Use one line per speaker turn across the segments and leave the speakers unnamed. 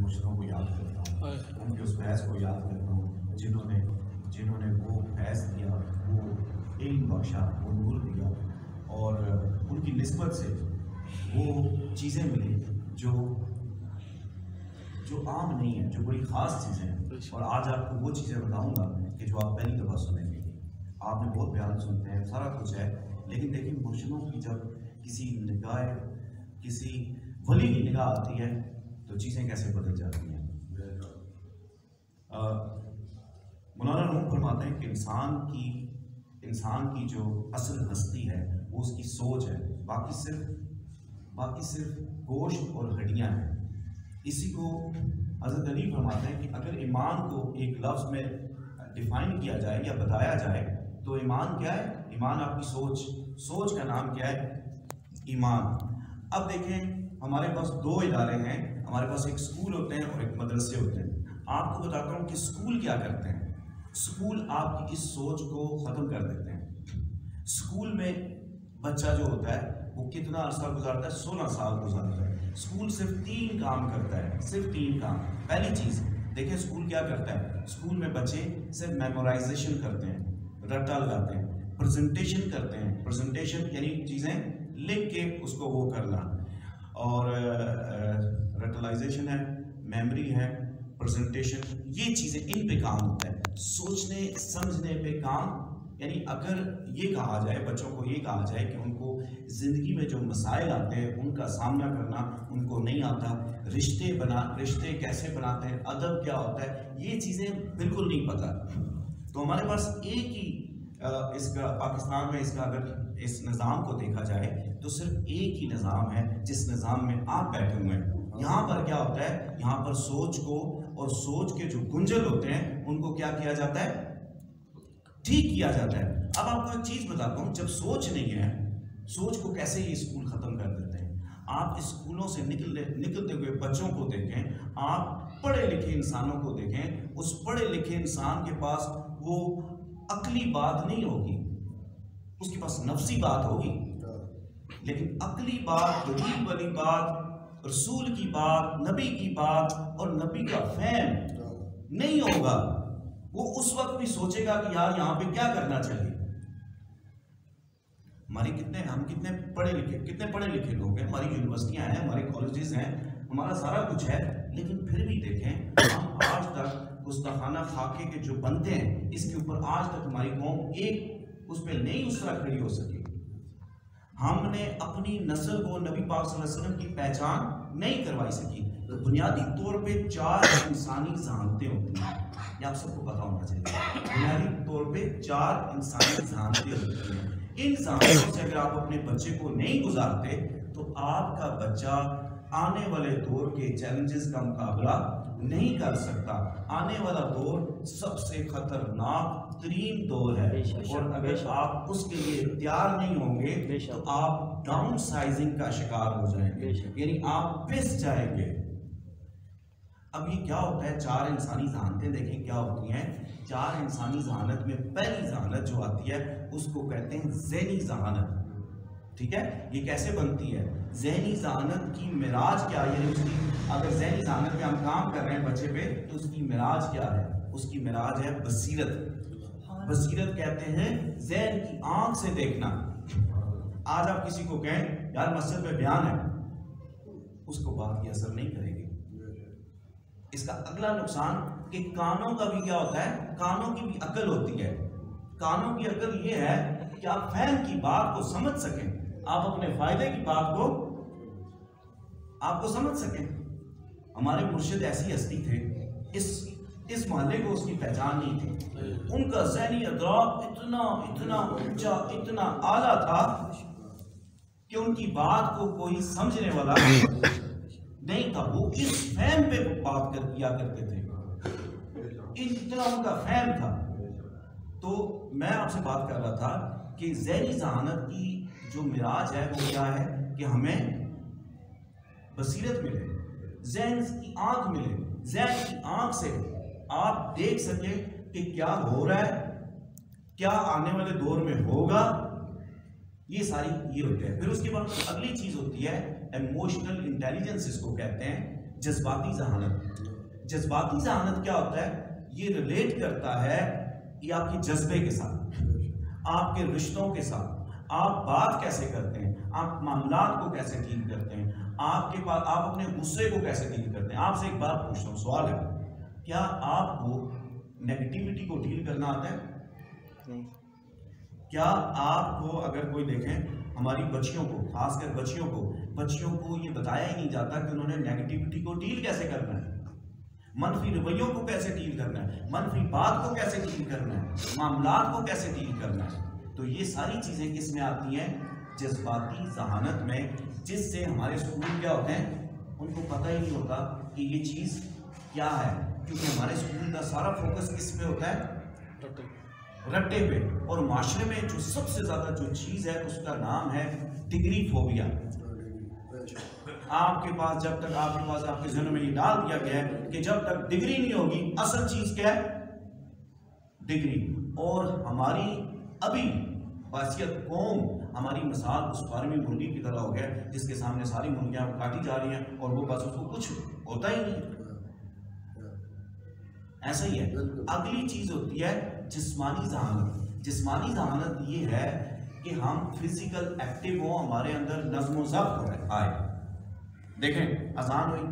مرشدوں کو یاد کرتا ہوں, ان کے اس فیض کو یاد کرتا ہوں جنہوں نے وہ فیض دیا, وہ علم بخشا, وہ نور دیا, اور ان کی نسبت سے وہ چیزیں ملی جو عام نہیں ہیں, جو بڑی خاص چیزیں ہیں. اور آج آپ کو وہ چیزیں بتاؤں گا کہ جو آپ پہلی دفعہ سنیں گے. آپ نے بہت بیان سنتے ہیں, سارا کچھ ہے, لیکن دیکھیں مرشدوں کی جب کسی ولی کی نگاہ آتی ہے تو چیزیں کیسے بدل جاتی ہیں. مولانا روم فرماتے ہیں کہ انسان کی جو اصل ہستی ہے وہ اس کی سوچ ہے, باقی صرف گوشت اور ہڈیاں ہیں. اسی کو حضرت علی فرماتے ہیں کہ اگر ایمان کو ایک لفظ میں ڈیفائن کیا جائے یا بتایا جائے تو ایمان کیا ہے؟ ایمان آپ کی سوچ کا نام کیا ہے؟ ایمان. اب دیکھیں ہمارے پاس دو ادارے ہیں, ہمارے پاس ایک اسکول ہوتے ہیں اور ایک مدرسے ہوتے ہیں. آپ کو بتاتا ہوں کہ اسکول کیا کرتے ہیں. اسکول آپ کی اس سوچ کو ختم کر دیتے ہیں. اسکول میں بچہ جو ہوتا ہے وہ کتنا عرصہ گزارتا ہے؟ 16 سال گزارتا ہے. اسکول صرف 3 کام کرتا ہے, صرف 3 کام. پہلی چیز دیکھیں اسکول کیا کرتا ہے. اسکول میں بچے صرف میمورائزیشن کرتے ہیں, رٹا لگاتے ہیں, پریزنٹیشن کرتے ہیں. پریزنٹیشن یعنی چیزیں لکھ کے اس کو وہ کرنا, اور رٹلائزیشن ہے, میموری ہے, پریزنٹیشن, یہ چیزیں ان پہ کام ہوتا ہے. سوچنے سمجھنے پہ کام, یعنی اگر یہ کہا جائے بچوں کو, یہ کہا جائے کہ ان کو زندگی میں جو مسائل آتے ہیں ان کا سامنا کرنا ان کو نہیں آتا, رشتے کیسے بناتے ہیں, ادب کیا ہوتا ہے, یہ چیزیں بالکل نہیں پتہ. تو ہمارے پاس ایک ہی اس کا پاکستان میں اگر اس نظام کو دیکھا جائے تو صرف ایک ہی نظام ہے جس نظام میں آپ بیٹھے ہوئے ہیں. یہاں پر کیا ہوتا ہے, یہاں پر سوچ کو اور سوچ کے جو گنجل ہوتے ہیں ان کو کیا کیا جاتا ہے؟ ٹھیک کیا جاتا ہے. اب آپ کو ایک چیز بتاتا ہوں, جب سوچ نہیں ہے, سوچ کو کیسے یہ اسکول ختم کر دیتے ہیں. آپ اسکولوں سے نکلتے ہوئے بچوں کو دیکھیں, آپ پڑھے لکھے انسانوں کو دیکھیں, اس پڑھے لکھے انسان کے پاس وہ عقلی بات نہیں ہوگی, اس کے پاس نفسی بات ہوگی, لیکن عقلی بات, دلیل والی بات, رسول کی بات, نبی کی بات اور نبی کا فہم نہیں ہوگا. وہ اس وقت بھی سوچے گا کہ یار یہاں پہ کیا کرنا چاہیے. ہم کتنے پڑھے لکھے لوگ ہیں, ہماری یونیورسٹیاں ہیں, ہمارے کالجز ہیں, ہمارا سارا کچھ ہے, لیکن پھر بھی دیکھیں ہم آج تک گستاخانہ خاکے کے جو بنتے ہیں اس کے اوپر آج تک ہماری قوم ایک اس پہ نہیں اس طرح کھڑی ہو سکی. ہم نے اپنی نسل کو نبی پاک صلی اللہ علیہ وسلم کی پہچان نہیں کروائی سکی. بنیادی طور پہ 4 انسانی ذہانتیں ہوتی ہیں, یہ آپ سب کو پتا ہونا چاہیے. بنیادی طور پہ 4 انسانی ذہانتیں ہوتی ہیں. ان ذہانتوں سے اگر آپ اپنے بچے کو نہیں گزارتے تو آپ کا بچہ آنے والے دور کے چیلنجز کا مقابلہ نہیں کر سکتا. آنے والا دور سب سے خطرناک ترین دور ہے, اور اگر آپ اس کے لیے تیار نہیں ہوں گے تو آپ ڈاؤن سائزنگ کا شکار ہو جائیں گے, یعنی آپ پس جائیں گے. اب یہ کیا ہوتا ہے, 4 انسانی ذہانتیں دیکھیں کیا ہوتی ہیں. 4 انسانی ذہانت میں پہلی ذہانت جو آتی ہے اس کو کہتے ہیں ذہنی ذہانت. ٹھیک ہے, یہ کیسے بنتی ہے؟ ذہنی ذہانت کی معراج کیا ہے, یعنی اس کی اگر ذہنی ذہانت میں ہم کام کر رہے ہیں بچے پہ تو اس کی معراج کیا ہے؟ اس کی معراج ہے بصیرت. بصیرت کہتے ہیں ذہن کی آنکھ سے دیکھنا. آج آپ کسی کو کہیں یار مسجد میں بیان ہے, اس کو بات کی اثر نہیں کرے گی. اس کا اگلا نقصان کہ کانوں کا بھی کیا ہوتا ہے, کانوں کی بھی عقل ہوتی ہے. کانوں کی عقل یہ ہے کہ آپ فہم کی بات کو سمجھ سکیں, آپ اپنے فائدے کی بات کو آپ کو سمجھ سکیں. ہمارے مرشد ایسی ہستی تھے, اس محلے کو اس کی پہچان نہیں تھی. ان کا ذہنی ادراک اتنا اونچا, اتنا اعلیٰ تھا کہ ان کی بات کو کوئی سمجھنے والا نہیں تھا. وہ اس فہم پہ بات کیا کرتے تھے, اتنا ان کا فہم تھا. تو میں آپ سے بات کر رہا تھا کہ ذہنی ذہانت کی جو معراج ہے وہ کیا ہے کہ ہمیں بصیرت ملے, ذہن کی آنکھ ملے. ذہن کی آنکھ سے آپ دیکھ سکیں کہ کیا ہو رہا ہے, کیا آنے والے دور میں ہوگا. یہ ساری یہ ہوتے ہیں. پھر اس کے بعد اگلی چیز ہوتی ہے ایموشنل انٹیلیجنس, اس کو کہتے ہیں. جذباتی ذہانت. جذباتی ذہانت کیا ہوتا ہے؟ یہ ریلیٹ کرتا ہے یہ آپ کے جذبے کے ساتھ، آپ کے رشتوں کے ساتھ، آپ بات کیسے کرتے ہیں، آپ معاملات کو کیسے ڈیل کرتے ہیں، آپ کے پاس آپ اپنے غصے کو کیسے ڈیل کرتے ہیں. آپ سے ایک بات پوچھتا ہوں، سوال ہے، کیا آپ کو نیگیٹیوٹی کو ڈیل کرنا آتا ہے؟ کیا آپ کو اگر کوئی دیکھیں ہماری بچیوں کو، خاص کر بچیوں کو یہ بتایا ہی نہیں جاتا کہ انہوں نے نیگیٹیوٹی کو ڈیل کیسے کرنا ہے، منفی رویوں کو کیسے ڈیل کرنا ہے، منفی بات کو کیسے ڈیل کرنا ہے، معاملات کو کیسے ڈیل کرنا ہے. تو یہ ساری چیزیں کس میں آتی ہیں؟ جذباتی ذہانت میں، جس سے ہمارے اسکول کیا ہوتے ہیں، ان کو پتہ ہی نہیں ہوتا کہ یہ چیز کیا ہے، کیونکہ ہمارے اسکول کا سارا فوکس کس پہ ہوتا ہے؟ رٹے پہ. اور معاشرے میں جو سب سے زیادہ جو چیز ہے اس کا نام ہے ڈگری فوبیا. آپ کے پاس جب تک آپ کے ذہن میں یہ ڈال دیا گیا ہے کہ جب تک ڈگری نہیں ہوگی، اصل چیز کیا ہے؟ ڈگری. اور ہماری ابھی باسیت قوم، ہماری مثال اس 12ویں مرغی کی طرح ہو گیا جس کے سامنے ساری مرغیاں کاٹی جا رہی ہیں اور وہ بس اس کو کچھ ہوتا ہی نہیں. ایسا ہی ہے. اگلی چیز ہوتی ہے جسمانی ذہانت. جسمانی ذہانت یہ ہے کہ ہم فزیکل ایکٹیو ہوں، ہمارے اندر نظم و ضبط آئے. دیکھیں اذان ہوئی،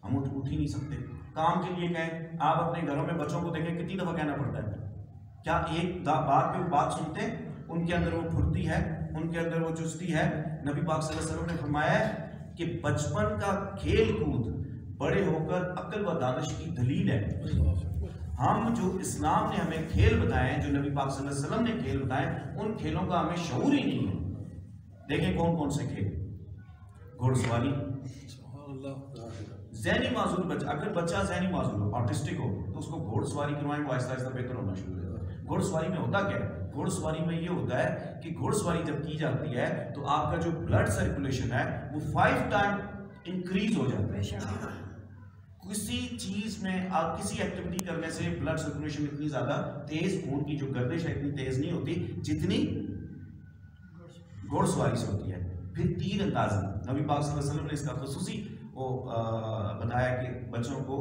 ہم اٹھ ہی نہیں سکتے. کام کے لیے کہیں، آپ اپنے گھروں میں بچوں کو دیکھیں کتنی دفعہ کہنا پڑتا ہے، کیا ایک بات پہ بات سنتے ہیں؟ ان کے اندر وہ پھرتی ہے، ان کے اندر وہ چستی ہے. نبی پاک صلی اللہ علیہ وسلم نے فرمایا ہے کہ بچپن کا کھیل کود بڑے ہو کر عقل و دانش کی دلیل ہے. ہم جو اسلام نے ہمیں کھیل بتائے ہیں، جو نبی پاک صلی اللہ علیہ وسلم نے کھیل بتائے، ان کھیلوں کا ہمیں شعور ہی نہیں ہے. دیکھیں کون کون سے کھیل، گھوڑ سواری. ذہنی معذور بچہ، اگر بچہ ذہنی معذور ہو، آٹسٹک ہو، تو اس کو گھوڑ سواری کروائیں، وہ آہستہ آہستہ بہتر ہونا شروع ہو جائے. گھوڑ سواری میں ہوتا کیا ہے؟ گھوڑ سواری میں یہ ہوتا ہے کہ گھوڑ سواری جب کی جاتی ہے تو آپ کا جو بلڈ سرکولیشن ہے وہ 5 ٹائم انکریز ہو جاتا ہے. کسی چیز میں آپ کسی ایکٹیویٹی کرنے سے بلڈ سرکولیشن اتنی زیادہ تیز، خون کی جو گردش ہے اتنی تیز نہیں ہوتی جتنی گھوڑ سواری سے ہوتی ہے. پھر تیر اندازی، نبی پاک صلی اللہ علیہ وسلم نے اس کا خصوصی بتایا کہ بچوں کو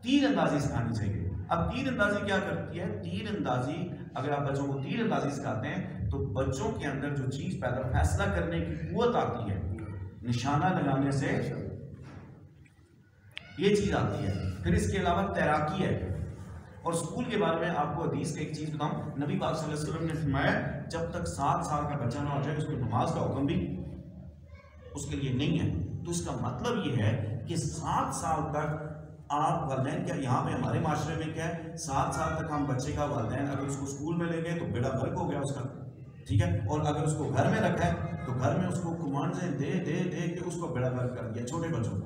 تیر اندازی سکھانی چاہیے. اب تیر اندازی کیا کرتی ہے؟ تیر اندازی اگر آپ بچوں کو تیر اندازی سکھاتے ہیں تو بچوں کے اندر جو چیز پیدا، فیصلہ کرنے کی قوت آتی ہے، نشانہ لگانے سے یہ چیز آتی ہے. پھر اس کے علاوہ تیراکی ہے. اور اسکول کے بارے میں آپ کو حدیث کا ایک چیز بتاؤں، نبی پاک صلی اللہ علیہ وسلم نے فرمایا جب تک 7 سال کا بچہ نہ ہو جائے اس کو نماز کا حکم بھی اس کے لیے نہیں ہے. تو اس کا مطلب یہ ہے کہ 7 سال تک آپ والدین، کیا یہاں پہ ہمارے معاشرے میں کیا ہے، 7 سال تک ہم بچے کا والدین اگر اس کو اسکول میں لے گئے تو بیڑا غرق ہو گیا اس کا، ٹھیک ہے. اور اگر اس کو گھر میں رکھا ہے تو گھر میں اس کو کمانڈیں دے دے دے کے اس کو بیڑا غرق کر دیا. چھوٹے بچوں کا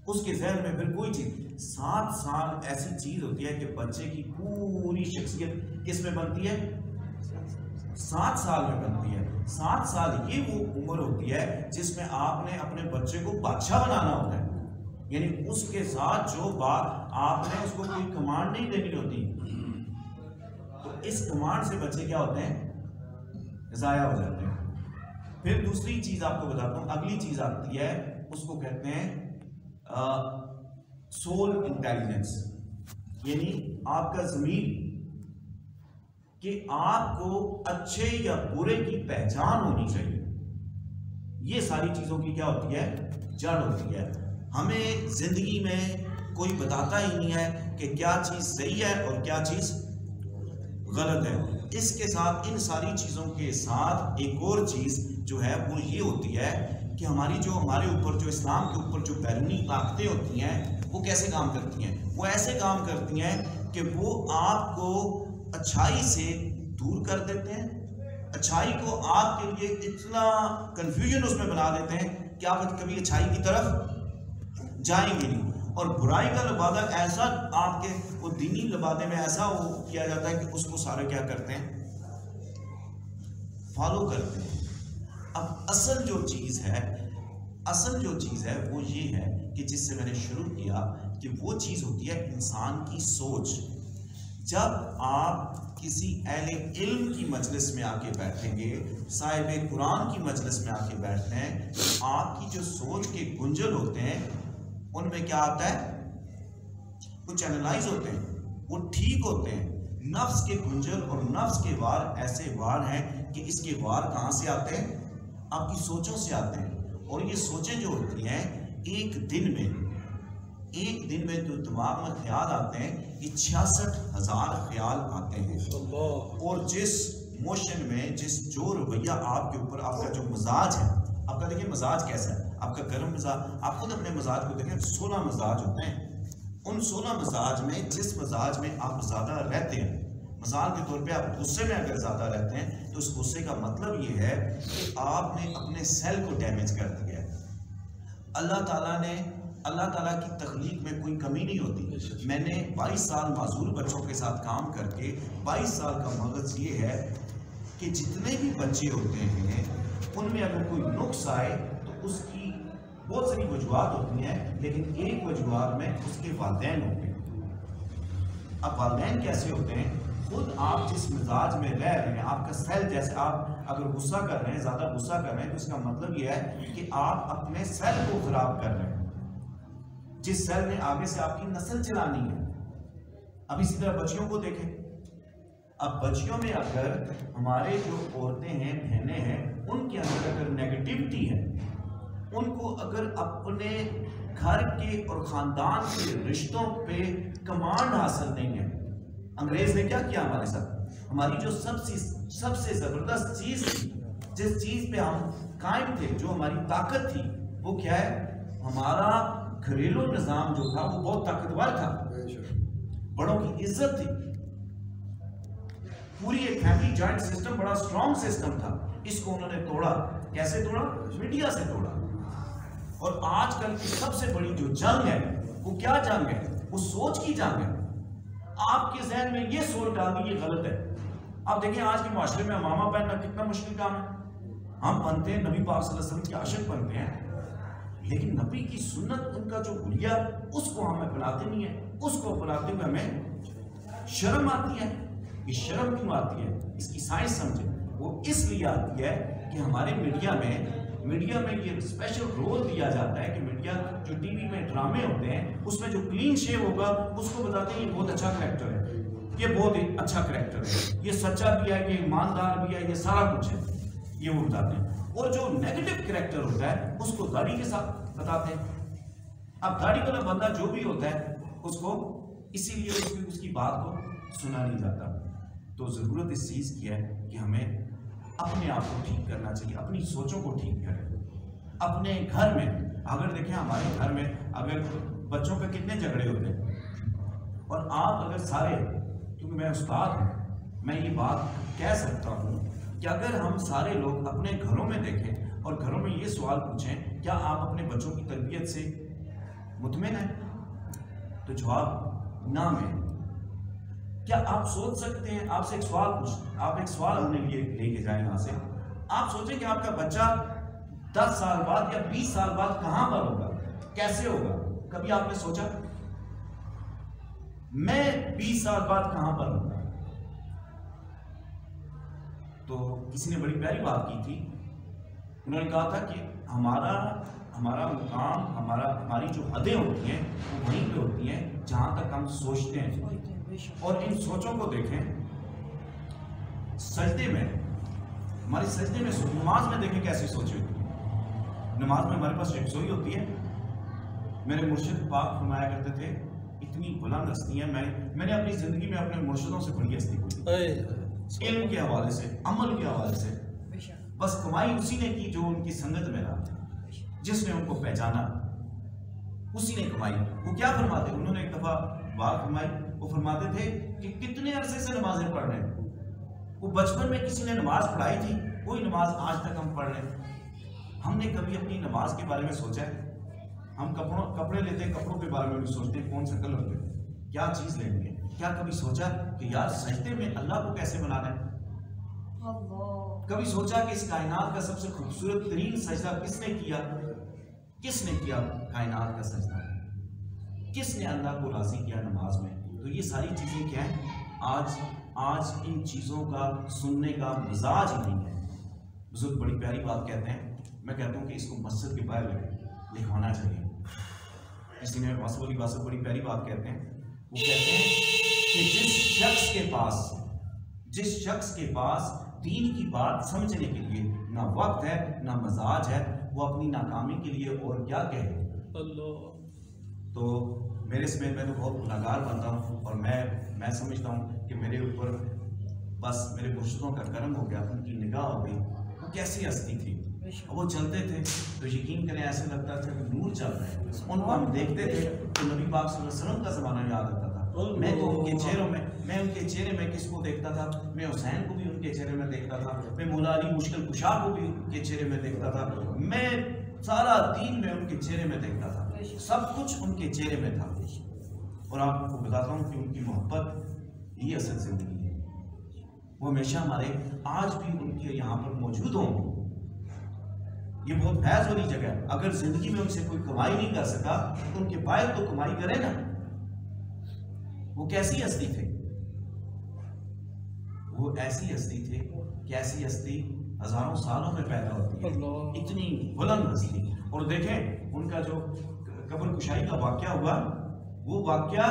اس کے ذہن میں پھر کوئی چیز. 7 سال ایسی چیز ہوتی ہے کہ بچے کی پوری شخصیت کس میں بنتی ہے؟ 7 سال میں بنتی ہے. 7 سال یہ وہ عمر ہوتی ہے جس میں آپ نے اپنے بچے کو بادشاہ بنانا ہوتا ہے. یعنی اس کے ساتھ جو بات آپ نے اس کو کوئی کمانڈ نہیں دینی ہوتی، تو اس کمانڈ سے بچے کیا ہوتے ہیں؟ ضائع ہو جاتے ہیں. پھر دوسری چیز آپ کو بتاتا ہوں، اگلی چیز آتی ہے، اس کو کہتے ہیں سول انٹیلیجنس. یعنی آپ کا ضمیر، کہ آپ کو اچھے یا برے کی پہچان ہونی چاہیے. یہ ساری چیزوں کی کیا ہوتی ہے؟ جڑ ہوتی ہے. ہمیں زندگی میں کوئی بتاتا ہی نہیں ہے کہ کیا چیز صحیح ہے اور کیا چیز غلط ہے. اس کے ساتھ، ان ساری چیزوں کے ساتھ ایک اور چیز جو ہے وہ یہ ہوتی ہے کہ ہمارے اوپر جو اسلام کے اوپر جو بیرونی طاقتیں ہوتی ہیں وہ کیسے کام کرتی ہیں؟ وہ ایسے کام کرتی ہیں کہ وہ آپ کو اچھائی سے دور کر دیتے ہیں. اچھائی کو آپ کے لیے اتنا کنفیوژن اس میں بنا دیتے ہیں کہ آپ کبھی اچھائی کی طرف جائیں گے نہیں. اور برائی کا لبادہ ایسا آپ کے وہ دینی لبادے میں ایسا وہ کیا جاتا ہے کہ اس کو سارے کیا کرتے ہیں؟ فالو کرتے ہیں. اب اصل جو چیز ہے وہ یہ ہے کہ جس سے میں نے شروع کیا کہ وہ چیز ہوتی ہے انسان کی سوچ. جب آپ کسی اہل علم کی مجلس میں آ کے بیٹھیں گے، صاحب قرآن کی مجلس میں آ کے بیٹھتے ہیں، تو آپ کی جو سوچ کے گنجل ہوتے ہیں ان میں کیا آتا ہے؟ وہ چینلائز ہوتے ہیں، وہ ٹھیک ہوتے ہیں۔ نفس کے گنجل اور نفس کے وار ایسے وار ہیں کہ اس کے وار کہاں سے آتے ہیں؟ آپ کی سوچوں سے آتے ہیں، اور یہ سوچیں جو ہوتی ہیں ایک دن میں جو دماغ میں خیال آتے ہیں یہ 66,000 خیال آتے ہیں، اور جس موشن میں جو رویہ آپ کے اوپر، آپ کا جو مزاج ہے، آپ کا دیکھیں مزاج کیسا ہے، آپ کا گرم مزاج، آپ خود اپنے مزاج کو دیکھیں، 16 مزاج ہوتے ہیں، ان 16 مزاج میں جس مزاج میں آپ زیادہ رہتے ہیں، مثال کے طور پہ آپ غصے میں اگر زیادہ رہتے ہیں تو اس غصے کا مطلب یہ ہے کہ آپ نے اپنے سیل کو ڈیمیج کر دیا ہے۔ اللہ تعالیٰ کی تخلیق میں کوئی کمی نہیں ہوتی۔ میں نے 22 سال معذور بچوں کے ساتھ کام کر کے 22 سال کا مغز یہ ہے کہ جتنے بھی بچے ہوتے ہیں ان میں اگر کوئی نقص آئے تو اس کی بہت ساری وجوہات ہوتی ہیں، لیکن ایک وجوہات میں اس کے والدین ہوتے ہیں۔ اب والدین کیسے ہوتے ہیں؟ خود آپ جس مزاج میں رہ رہے ہیں، آپ کا سیل، جیسے آپ اگر غصہ کر رہے ہیں، زیادہ غصہ کر رہے ہیں تو اس کا مطلب یہ ہے کہ آپ اپنے سیل کو خراب کر رہے ہیں، جس سیل نے آگے سے آپ کی نسل چلانی ہے۔ اب اسی طرح بچیوں کو دیکھیں، اب بچیوں میں اگر ہمارے جو عورتیں ہیں، بہنیں ہیں، ان کے اندر اگر نیگیٹیوٹی ہے، ان کو اگر اپنے گھر کے اور خاندان کے رشتوں پہ کمانڈ حاصل نہیں ہے، انگریز نے کیا کیا ہمارے ساتھ؟ ہماری جو سب سے زبردست چیز تھی، جس چیز پہ ہم قائم تھے، جو ہماری طاقت تھی، وہ کیا ہے؟ ہمارا گھریلو نظام جو تھا وہ بہت طاقتور تھا، بڑوں کی عزت تھی، پوری ایک فیملی جوائنٹ سسٹم بڑا اسٹرانگ سسٹم تھا۔ اس کو انہوں نے توڑا، کیسے توڑا؟ میڈیا سے توڑا۔ اور آج کل کی سب سے بڑی جو جنگ ہے وہ کیا جنگ ہے؟ وہ سوچ کی جنگ ہے۔ آپ کے ذہن میں یہ سوچ ڈالنی یہ غلط ہے۔ آپ دیکھیں آج کے معاشرے میں امامہ پہننا کتنا مشکل کام ہے۔ ہم بنتے ہیں نبی پاک صلی اللہ علیہ وسلم کے عاشق بنتے ہیں، لیکن نبی کی سنت، ان کا جو حلیہ، اس کو ہم اپناتے نہیں ہیں۔ اس کو اپناتے ہوئے ہمیں شرم آتی ہے۔ یہ شرم کیوں آتی ہے؟ اس کی سائنس سمجھیں۔ وہ اس لیے آتی ہے کہ ہمارے میڈیا میں یہ اسپیشل رول دیا جاتا ہے کہ میڈیا جو ٹی وی میں ڈرامے ہوتے ہیں اس میں جو کلین شیو ہوگا اس کو بتاتے ہیں یہ بہت اچھا کریکٹر ہے، یہ بہت اچھا کریکٹر ہے، یہ سچا بھی ہے، یہ ایماندار بھی ہے، یہ سارا کچھ ہے، یہ وہ بتاتے ہیں۔ اور جو نیگیٹو کریکٹر ہوتا ہے اس کو داڑھی کے ساتھ بتاتے ہیں۔ اب داڑھی والا بندہ جو بھی ہوتا ہے اس کو اسی لیے اس کی بات کو سنا نہیں جاتا۔ تو ضرورت اس چیز کی ہے کہ ہمیں اپنے آپ کو ٹھیک کرنا چاہیے، اپنی سوچوں کو ٹھیک کریں۔ اپنے گھر میں اگر دیکھیں، ہمارے گھر میں اگر بچوں پہ کتنے جھگڑے ہوتے ہیں، اور آپ اگر سارے، کیونکہ میں استاد ہوں، میں یہ بات کہہ سکتا ہوں کہ اگر ہم سارے لوگ اپنے گھروں میں دیکھیں اور گھروں میں یہ سوال پوچھیں کیا آپ اپنے بچوں کی تربیت سے مطمئن ہیں، تو جواب نہ میں۔ کیا آپ سوچ سکتے ہیں، آپ سے ایک سوال آپ ایک سوال ہونے کے لیے لے کے جائیں یہاں سے، آپ سوچیں کہ آپ کا بچہ 10 سال بعد یا 20 سال بعد کہاں پر ہوگا، کیسے ہوگا؟ کبھی آپ نے سوچا میں 20 سال بعد کہاں پر ہوں؟ تو کسی نے بڑی پیاری بات کی تھی، انہوں نے کہا تھا کہ ہمارا مقام، ہماری جو حدیں ہوتی ہیں وہ وہیں پہ ہوتی ہیں جہاں تک ہم سوچتے ہیں۔ اور ان سوچوں کو دیکھیں، سجدے میں، ہماری سجدے میں، نماز میں دیکھیں کیسی سوچیں ہوتی ہیں۔ نماز میں ہمارے پاس رکسوئی ہوتی ہے۔ میرے مرشد پاک فرمایا کرتے تھے اتنی بلند ہستی ہیں، میں نے اپنی زندگی میں اپنے مرشدوں سے بڑی ہستی کو علم کے حوالے سے، عمل کے حوالے سے، بس کمائی اسی نے کی جو ان کی سنگت میں رہا، جس نے ان کو پہچانا اسی نے کمائی۔ وہ کیا فرماتے؟ انہوں نے ایک دفعہ بات فرمائی، وہ فرماتے تھے کہ کتنے عرصے سے نمازیں پڑھ رہے ہیں، وہ بچپن میں کسی نے نماز پڑھائی تھی، وہی نماز آج تک ہم پڑھ رہے ہیں۔ ہم نے کبھی اپنی نماز کے بارے میں سوچا ہے؟ ہم کپڑے لیتے ہیں، کپڑوں کے بارے میں بھی سوچتے ہیں کون سا کلر لیں، کیا چیز لیں گے۔ کیا کبھی سوچا کہ یار سجدے میں اللہ کو کیسے بنانا ہے؟ کبھی سوچا کہ اس کائنات کا سب سے خوبصورت ترین سجدہ کس نے کیا؟ کس نے کیا کائنات کا سجدہ؟ کس نے اللہ کو راضی کیا نماز میں؟ تو یہ ساری چیزیں کیا ہیں؟ آج ان چیزوں کا سننے کا مزاج ہی نہیں ہے۔ بزرگ بڑی پیاری بات کہتے ہیں، میں کہتا ہوں کہ اس کو مسجد کے باہر لکھوانا چاہیے۔ اسی میں واسف واسف بڑی پیاری بات کہتے ہیں. وہ کہتے ہیں کہ جس شخص کے پاس دین کی بات سمجھنے کے لیے نہ وقت ہے نہ مزاج ہے، وہ اپنی ناکامی کے لیے اور کیا کہے. تو میرے سمیت میں تو بہت گناہگار بنتا ہوں، اور میں سمجھتا ہوں کہ میرے اوپر بس میرے مرشدوں کا کرم ہو گیا، ان کی نگاہ ہو گئی. وہ کیسی ہستی تھی، وہ چلتے تھے تو یقین کریں ایسے لگتا تھا کہ نور چل رہا ہے. ان کو ہم دیکھتے تھے تو نبی پاک صلی اللہ علیہ وسلم کا زمانہ یاد آتا تھا. میں تو ان کے چہرے میں کس کو دیکھتا تھا؟ میں حسین کو بھی ان کے چہرے میں دیکھتا تھا، میں مولا علی مشکل کشا کو بھی ان کے چہرے میں دیکھتا تھا، میں سارا دین میں ان کے چہرے میں دیکھتا تھا، سب کچھ ان کے چہرے میں تھا. اور آپ کو بتاتا ہوں کہ ان کی محبت یہ اصل زندگی ہے. وہ ہمیشہ ہمارے آج بھی ان کے یہاں پر موجود ہوں. یہ بہت فیض والی جگہ ہے. اگر زندگی میں ان سے کوئی کمائی نہیں کر سکا تو ان کے باعث تو کمائی کرے نا. وہ کیسی ہستی تھے، وہ ایسی ہستی تھے کہ ایسی ہستی ہزاروں سالوں میں پیدا ہوتی ہے، اتنی بلند ہستی. اور دیکھیں ان کا جو قبر کشائی کا واقعہ ہوا، وہ واقعہ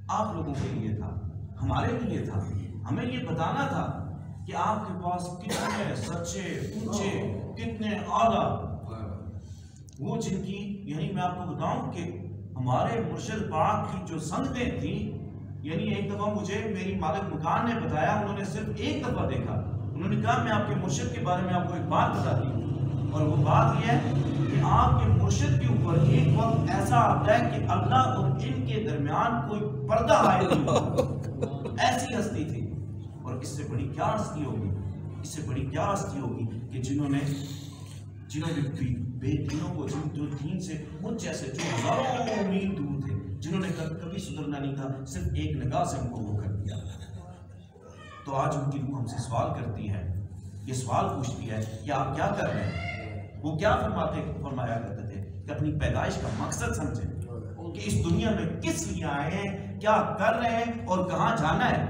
آپ لوگوں کے لیے تھا، ہمارے لیے تھا. ہمیں یہ بتانا تھا کہ آپ کے پاس کتنے سچے اونچے کتنے اعلیٰ، وہ جن کی یعنی میں آپ کو بتاؤں کہ ہمارے مرشد پاک کی جو سنگتیں تھیں، یعنی ایک دفعہ مجھے میری مالک مکان نے بتایا، انہوں نے صرف ایک دفعہ دیکھا، انہوں نے کہا میں آپ کے مرشد کے بارے میں آپ کو ایک بات بتاتی ہوں، اور وہ بات یہ ہے کہ آپ کے مرشد کے اوپر ایک وقت ایسا آتا ہے کہ اللہ اور ان کے درمیان کوئی پردہ آئے نہیں. ایسی ہستی تھی. اور اس سے بڑی کیا ہستی ہوگی، اس سے بڑی کیا ہستی ہوگی کہ جنہوں نے بے دینوں کو، جو دین سے مجھ جیسے جو ہزاروں میل دور تھے، جنہوں نے کبھی سدھرنا نہیں تھا، صرف ایک نگاہ سے ان کو وہ کر دیا. تو آج ان کی روح ہم سے سوال کرتی ہے، یہ سوال پوچھتی ہے کہ آپ کیا کر رہے ہیں. وہ کیا فرمایا کرتے تھے کہ اپنی پیدائش کا مقصد سمجھیں کہ اس دنیا میں کس لیے آئے ہیں، کیا کر رہے ہیں اور کہاں جانا ہے.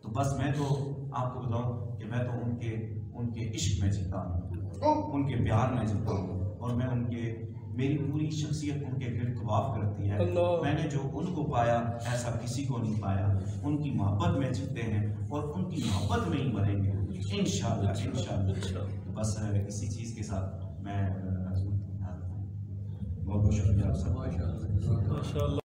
تو بس میں تو آپ کو بتاؤں کہ میں تو ان کے عشق میں جیتا ہوں، ان کے پیار میں جیتا ہوں، اور میری پوری شخصیت ان کے گرد طواف کرتی ہے. میں نے جو ان کو پایا ایسا کسی کو نہیں پایا. ان کی محبت میں جیتے ہیں اور ان کی محبت میں ہی مریں گے انشاءاللہ. بس اسی چیز کے ساتھ میں بہت بہت شکریہ آپ سب.